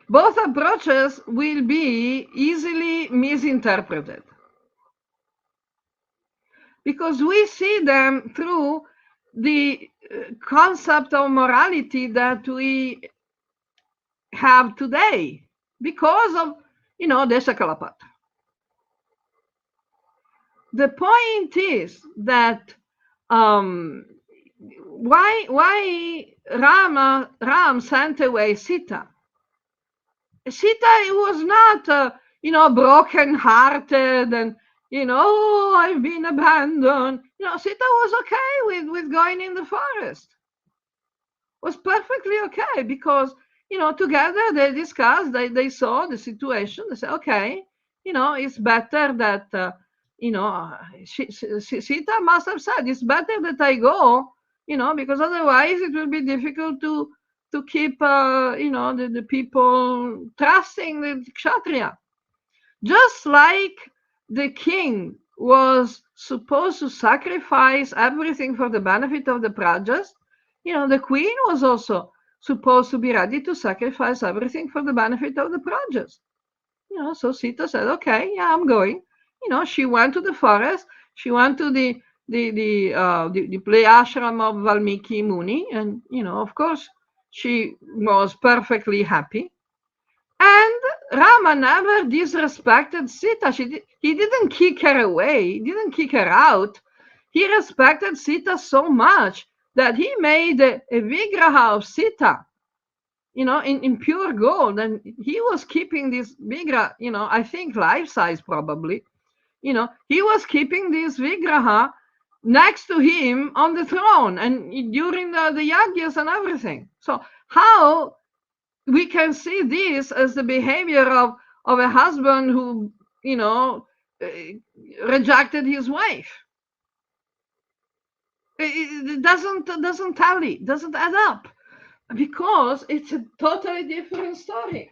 Both approaches will be easily misinterpreted because we see them through the concept of morality that we have today because of, Desha Kalapatra. The point is that why Ram sent away Sita? Sita was not, broken-hearted and, oh, I've been abandoned. Sita was okay with going in the forest. Was perfectly okay because, together they discussed, they saw the situation. They said, okay, it's better that, Sita must have said, it's better that I go, because otherwise it will be difficult to keep, the people trusting the Kshatriya. Just like the king was supposed to sacrifice everything for the benefit of the prajas, the queen was also supposed to be ready to sacrifice everything for the benefit of the prajas. So Sita said, okay, yeah, I'm going. She went to the forest. She went to the play ashram of Valmiki Muni. And, of course, she was perfectly happy. And Rama never disrespected Sita. He didn't kick her away. He didn't kick her out. He respected Sita so much that he made a vigraha of Sita, in pure gold. And he was keeping this vigraha, I think life-size probably. He was keeping this vigraha next to him on the throne and during the yagyas and everything. So how we can see this as the behavior of a husband who, rejected his wife. It doesn't tally, doesn't add up, because it's a totally different story.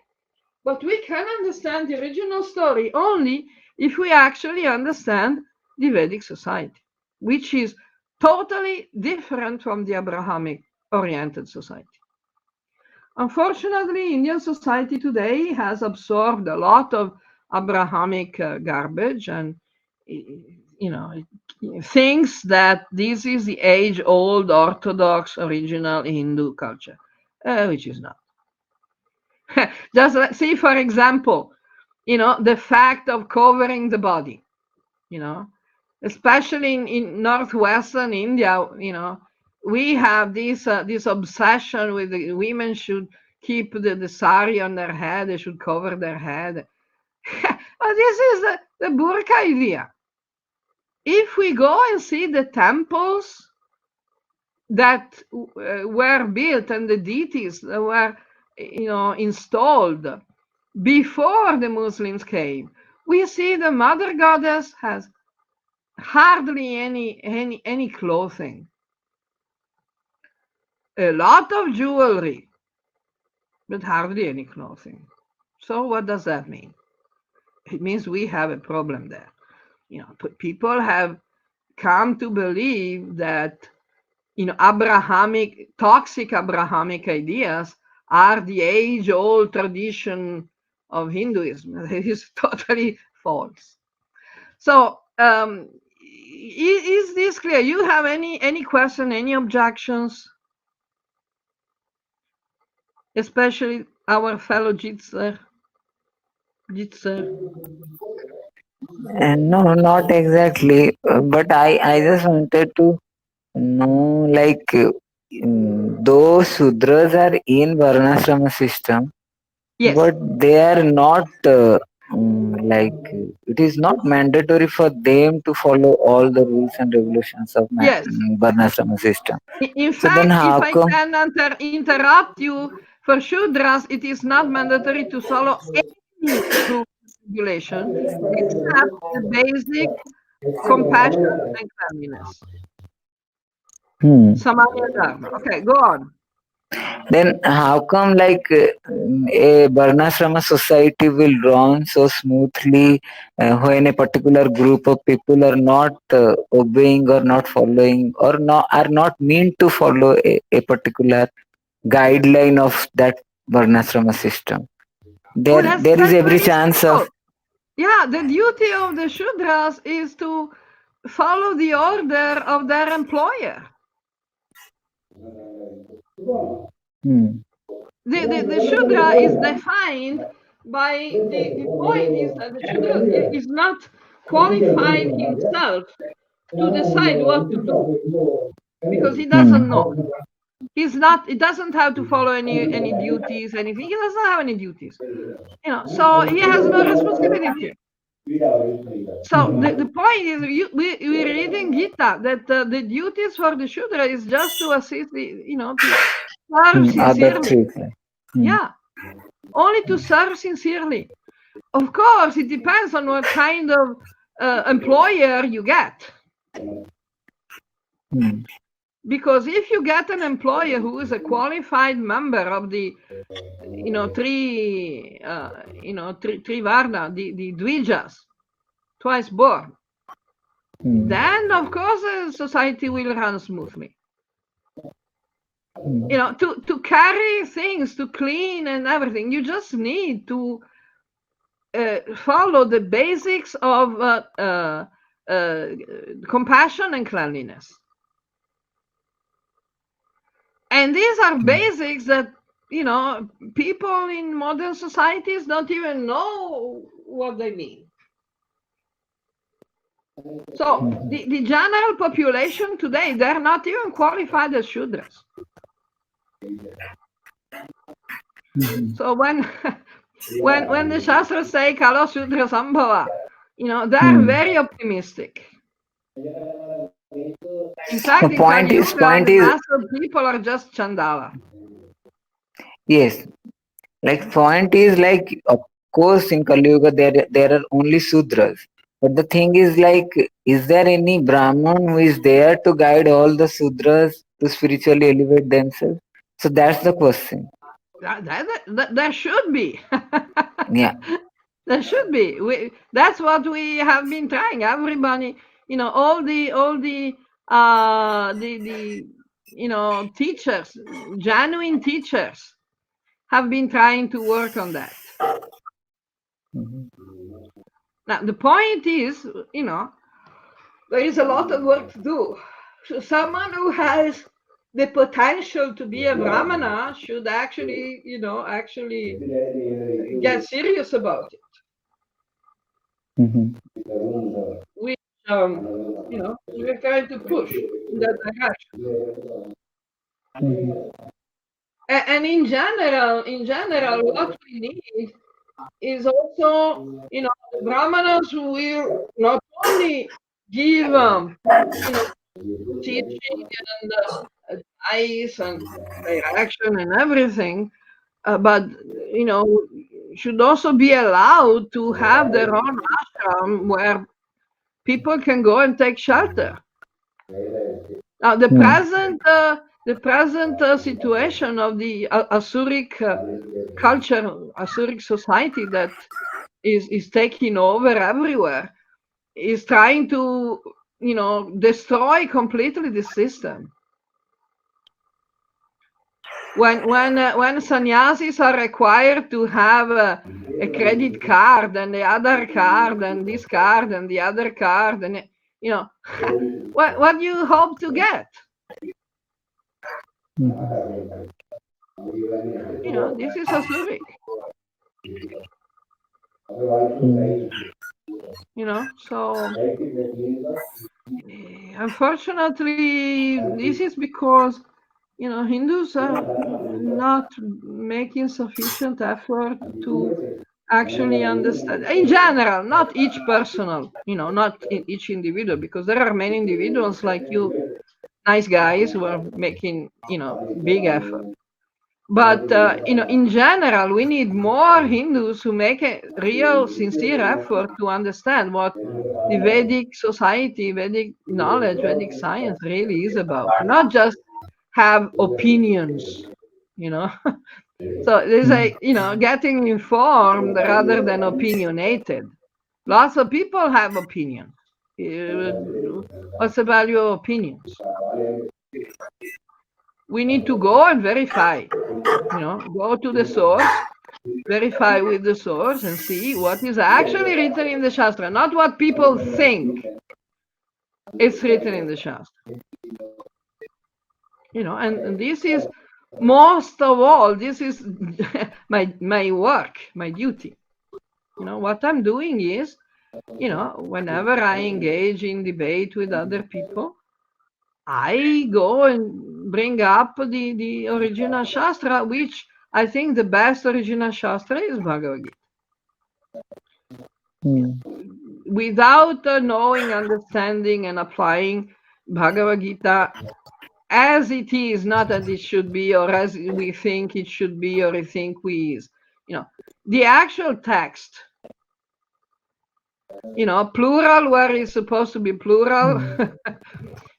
But we can understand the original story only if we actually understand the Vedic society, which is totally different from the Abrahamic oriented society. Unfortunately, Indian society today has absorbed a lot of Abrahamic garbage and, thinks that this is the age-old Orthodox original Hindu culture, which is not. Just see, for example, the fact of covering the body, especially in northwestern India, we have this obsession with the women should keep the sari on their head, they should cover their head. But this is the burqa idea. If we go and see the temples that were built and the deities that were, installed before the Muslims came, we see the mother goddess has hardly any clothing. A lot of jewelry, but hardly any clothing. So what does that mean? It means we have a problem there. People have come to believe that, toxic Abrahamic ideas are the age-old tradition of Hinduism. It is totally false. So, is this clear? You have any question, any objections? Especially our fellow Jitser. No, not exactly. But I just wanted to know, like, those Sudras are in Varnashrama system, Yes. but they are not, like, it is not mandatory for them to follow all the rules and regulations of Yes. Varnashrama system. In So then fact, if how I come? can interrupt you, for Shudras, it is not mandatory to follow any rule regulation except the basic compassion and cleanliness. Hmm. Samanya Dharma. Okay, go on. Then how come a Varnashrama society will run so smoothly when a particular group of people are not obeying or not following or not are not meant to follow a particular guideline of that Varnashrama system? Oh, There is that's every very chance of. simple. Yeah, the duty of the Shudras is to follow the order of their employer. Hmm, The Shudra is defined by the point is that the Shudra is not qualified himself to decide what to do because he doesn't hmm, know. He's not. He doesn't have to follow any duties, anything. He doesn't have any duties. So he has no responsibility. So the point is, we're reading Gita that the duties for the Shudra is just to assist to serve other sincerely. three. Hmm, Yeah, only to serve sincerely. Of course, it depends on what kind of employer you get. hmm, Because if you get an employer who is a qualified member of the, three Varna, the Dvijas, twice born, hmm, then of course the society will run smoothly. hmm, To carry things, to clean and everything, you just need to follow the basics of compassion and cleanliness. And these are basics that, people in modern societies don't even know what they mean. So the general population today, they're not even qualified as Shudras. So when the Shastras say Kalo Shudra Sambhava, they're hmm. very optimistic. In The fact, in point Kali is, Yuga, the mass of people are just Chandala. yes, like point is of course in Kali Yuga there are only Sudras. But the thing is is there any Brahman who is there to guide all the Sudras to spiritually elevate themselves? So that's the question. There should be. Yeah. There should be. That's what we have been trying. Everybody, all the teachers, genuine teachers, have been trying to work on that. Mhm. Now the point is, there is a lot of work to do. So someone who has the potential to be a brahmana should actually get serious about it. Mhm. Which we're trying to push in that direction. Mhm. And in general, what we need is also, the brahmanas who will not only give, teaching and advice and direction and everything, but should also be allowed to have their own ashram where people can go and take shelter. Now, Hmm. the present situation of the Asuric culture, Asuric society that is taking over everywhere, is trying to, destroy completely the system. When sannyasis are required to have a credit card and the other card and this card and the other card, and you know, what do you hope to get? This is Asuric. So unfortunately, this is because Hindus are not making sufficient effort to actually understand. In general, not each personal, not in each individual, because there are many individuals like you, nice guys who are making, big effort. But in general, we need more Hindus who make a real, sincere effort to understand what the Vedic society, Vedic knowledge, Vedic science really is about. Not just have opinions. you know. So there's a, getting informed rather than opinionated. Lots of people have opinions. What's the value of opinions? We need to go and verify, go to the source, verify with the source and see what is actually written in the Shastra, not what people think it's written in the Shastra. And this is, most of all, this is my work, my duty. What I'm doing is, whenever I engage in debate with other people, I go and bring up the original Shastra, which I think the best original Shastra is Bhagavad Gita. Without knowing, understanding, and applying Bhagavad Gita as it is, not as it should be, or as we think it should be, or we think we is, the actual text, plural where it's supposed to be plural,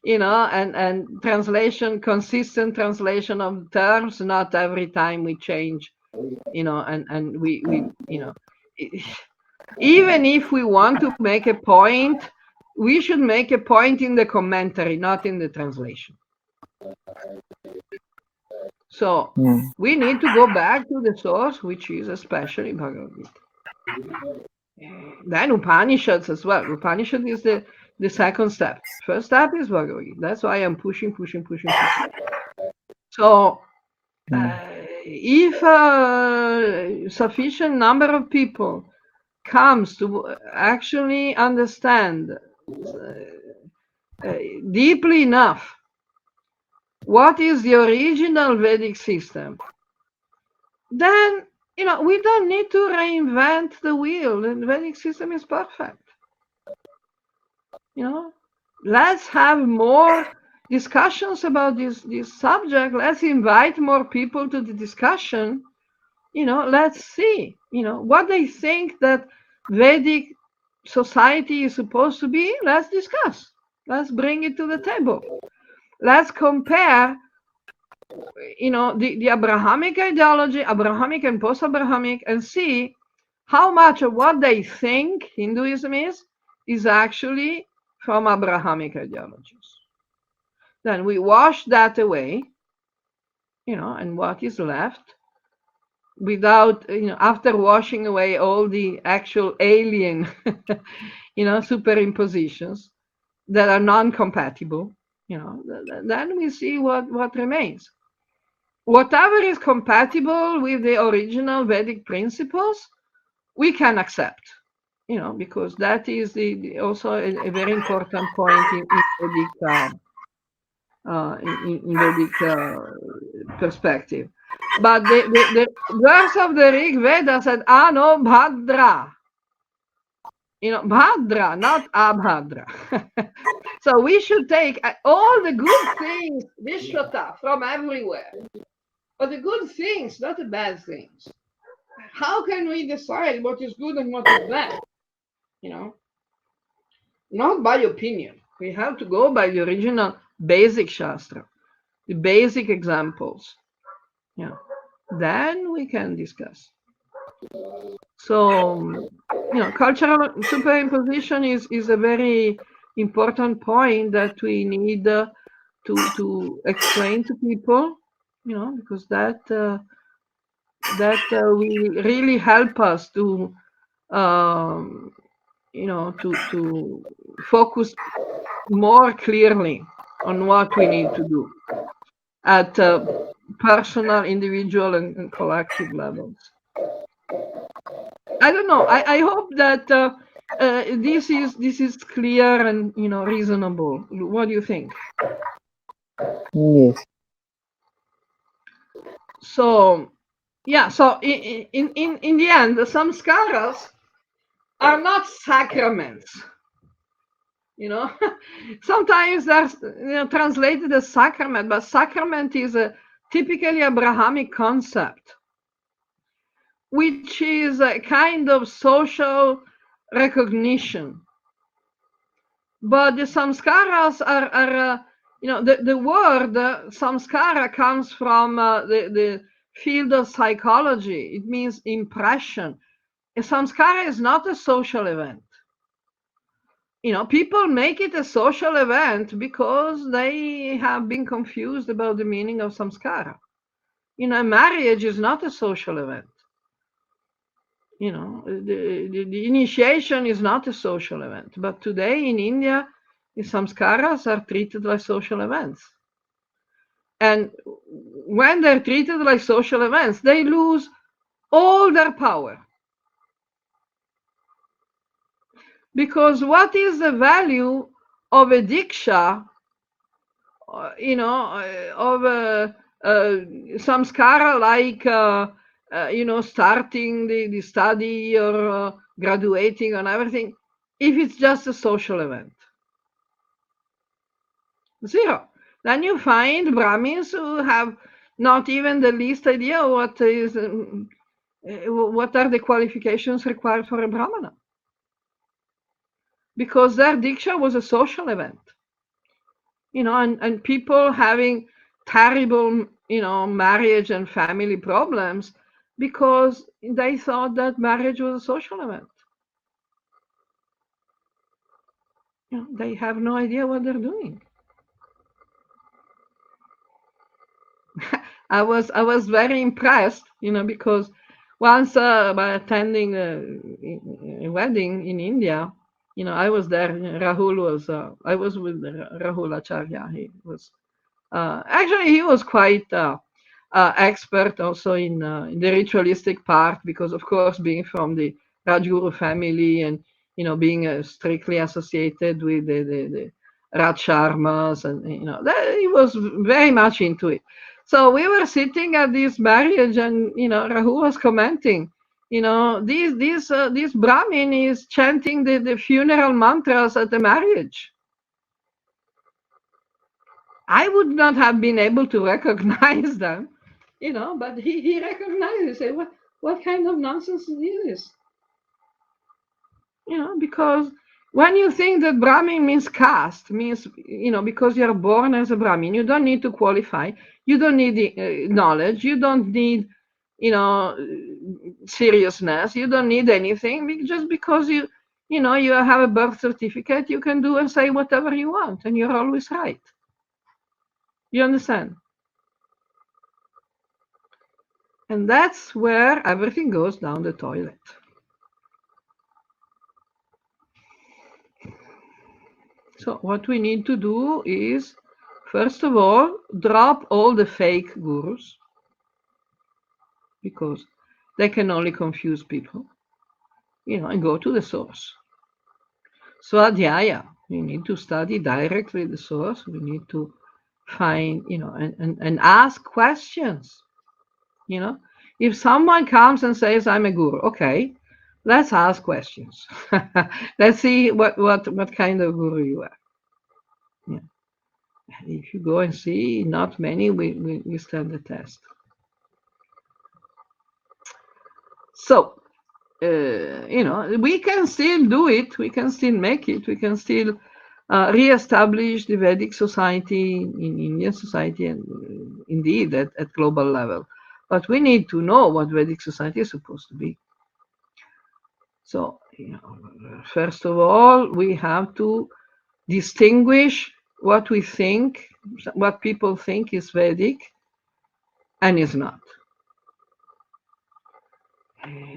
and translation, consistent translation of terms, not every time we change, and we even if we want to make a point, we should make a point in the commentary, not in the translation. So we need to go back to the source, which is especially Bhagavad Gita. Then Upanishads as well. Upanishad is the second step. First step is Bhagavad Gita. That's why I'm pushing. So if a sufficient number of people comes to actually understand deeply enough what is the original Vedic system, then we don't need to reinvent the wheel. The Vedic system is perfect. Let's have more discussions about this subject. Let's invite more people to the discussion. Let's see, what they think that Vedic society is supposed to be. Let's discuss. Let's bring it to the table. Let's compare, the Abrahamic ideology, Abrahamic and post-Abrahamic, and see how much of what they think Hinduism is actually from Abrahamic ideologies. Then we wash that away, and what is left, without, after washing away all the actual alien, superimpositions that are non-compatible, then we see what remains. Whatever is compatible with the original Vedic principles, we can accept, because that is also a very important point in Vedic perspective. But the verse of the Rig Veda said, "Ano Bhadra." Bhadra, not Abhadra. So we should take all the good things, Vishwata, from everywhere. But the good things, not the bad things. How can we decide what is good and what is bad? Not by opinion. We have to go by the original basic Shastra, the basic examples. Then we can discuss. So, cultural superimposition is a very important point that we need to explain to people, because that will really help us to to focus more clearly on what we need to do at personal, individual, and collective levels. I don't know. I hope that this is clear and reasonable. What do you think? Yes. So yeah. So in the end, the samskaras are not sacraments. Sometimes they're translated as sacrament, but sacrament is a typically Abrahamic concept, which is a kind of social recognition. But the samskaras are The word samskara comes from the field of psychology. It means impression. A samskara is not a social event. People make it a social event because they have been confused about the meaning of samskara. Marriage is not a social event. The initiation is not a social event. But today in India, the samskaras are treated like social events. And when they're treated like social events, they lose all their power. Because what is the value of a diksha, of samskara like, starting the study or graduating and everything, if it's just a social event? Zero. Then you find Brahmins who have not even the least idea what are the qualifications required for a Brahmana. Because their Diksha was a social event. And people having terrible, marriage and family problems because they thought that marriage was a social event. They have no idea what they're doing. I was very impressed, because once by attending a wedding in India, I was there. Rahul was. I was with Rahul Acharya. He was quite expert also in the ritualistic part, because of course being from the Rajguru family and being strictly associated with the Raj Sharmas, and he was very much into it. So we were sitting at this marriage, and Rahu was commenting, this Brahmin is chanting the funeral mantras at the marriage. I would not have been able to recognize them, but he recognized it. Say, what kind of nonsense is this? Because when you think that Brahmin means caste, means, because you're born as a Brahmin, you don't need to qualify, you don't need the knowledge, you don't need, seriousness, you don't need anything. Just because you have a birth certificate, you can do and say whatever you want, and you're always right. You understand? And that's where everything goes down the toilet. So what we need to do is, first of all, drop all the fake gurus, because they can only confuse people, and go to the source. Swadhyaya, we need to study directly the source. We need to find, and ask questions. If someone comes and says, I'm a guru, okay, let's ask questions. Let's see what kind of guru you are. Yeah. If you go and see, not many we stand the test. So, we can still do it. We can still make it. We can still re-establish the Vedic society in Indian society, and indeed at global level. But we need to know what Vedic society is supposed to be. So, first of all, we have to distinguish what we think, what people think is Vedic and is not.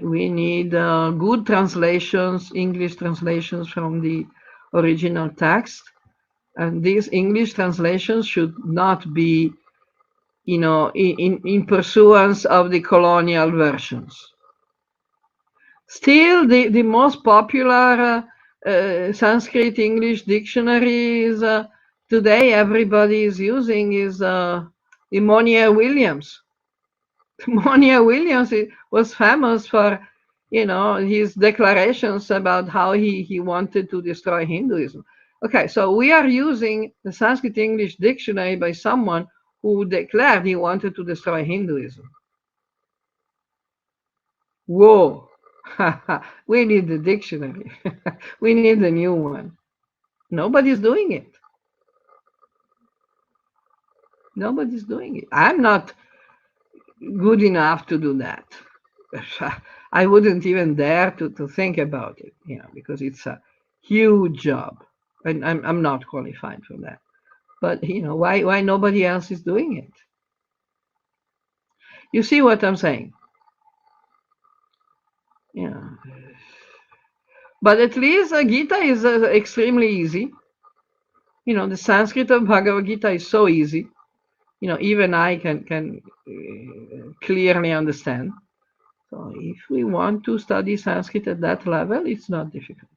We need good translations, English translations from the original text. And these English translations should not be, in pursuance of the colonial versions. Still, the most popular Sanskrit English dictionaries today everybody is using is Monier Williams. Monier Williams was famous for, his declarations about how he wanted to destroy Hinduism. Okay, so we are using the Sanskrit English dictionary by someone who declared he wanted to destroy Hinduism. Whoa, we need the dictionary. We need the new one. Nobody's doing it. Nobody's doing it. I'm not good enough to do that. I wouldn't even dare to think about it, because it's a huge job, and I'm not qualified for that. But why nobody else is doing it? You see what I'm saying? Yeah. But at least Gita is extremely easy. The Sanskrit of Bhagavad Gita is so easy. Even I can clearly understand. So if we want to study Sanskrit at that level, it's not difficult.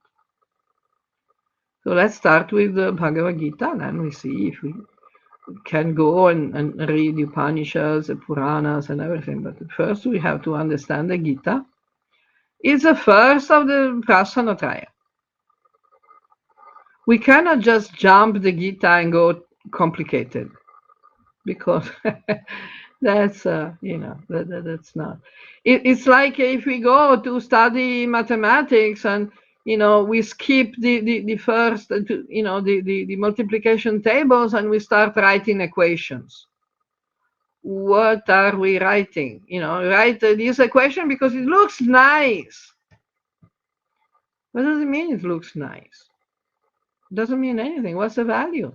So let's start with the Bhagavad Gita, and then we see if we can go and read the Upanishads, the Puranas, and everything. But first we have to understand the Gita. It's the first of the Prasanatraya. We cannot just jump the Gita and go complicated, because that's that's not. It's like if we go to study mathematics and we skip the first the multiplication tables and we start writing equations. What are we writing? Write this equation because it looks nice. What does it mean it looks nice? It doesn't mean anything. What's the value?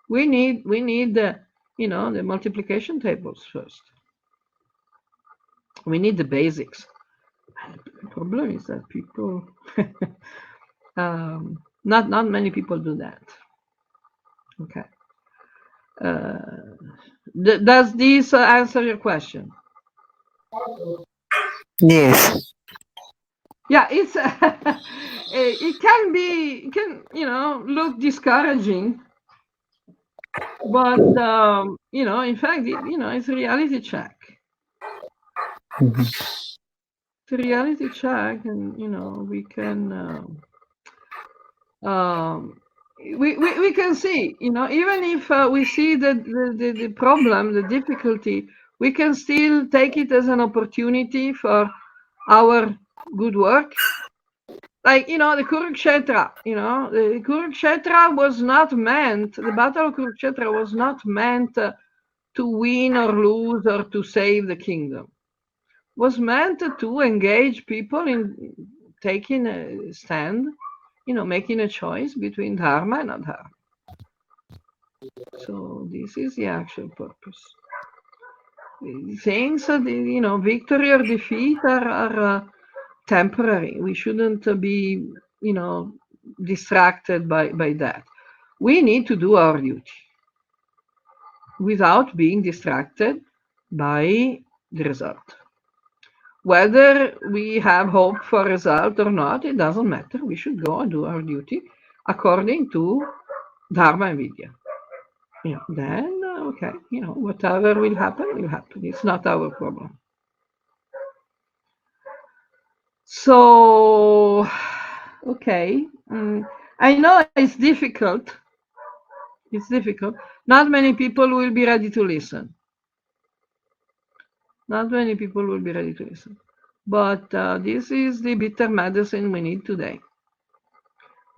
We need the the multiplication tables first. We need the basics. The problem is that people not many people do that. Okay. Does this answer your question? Yes. Yeah, it's it can look discouraging, but in fact it's a reality check. Mhm. It's a reality check, and we can we can see, even if we see the problem, the difficulty, we can still take it as an opportunity for our good work. Like, the Kurukshetra, the Kurukshetra was not meant, the Battle of Kurukshetra was not meant to win or lose or to save the kingdom. It was meant to engage people in taking a stand, making a choice between dharma and adharma. So this is the actual purpose. Things, victory or defeat are temporary. We shouldn't be, distracted by that. We need to do our duty without being distracted by the result. Whether we have hope for result or not, it doesn't matter. We should go and do our duty according to Dharma and Vidya. Then, okay, whatever will happen, will happen. It's not our problem. So, okay. I know it's difficult. It's difficult. Not many people will be ready to listen. Not many people will be ready to listen. But this is the bitter medicine we need today.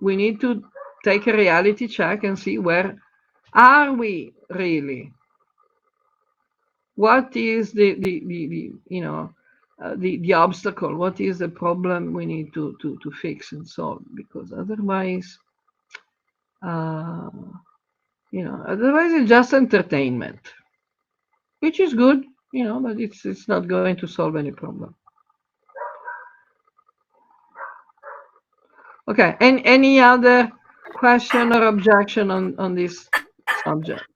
We need to take a reality check and see where are we really. What is the obstacle? What is the problem we need to fix and solve? Because otherwise, otherwise it's just entertainment, which is good, but it's not going to solve any problem. Okay, and any other question or objection on this subject?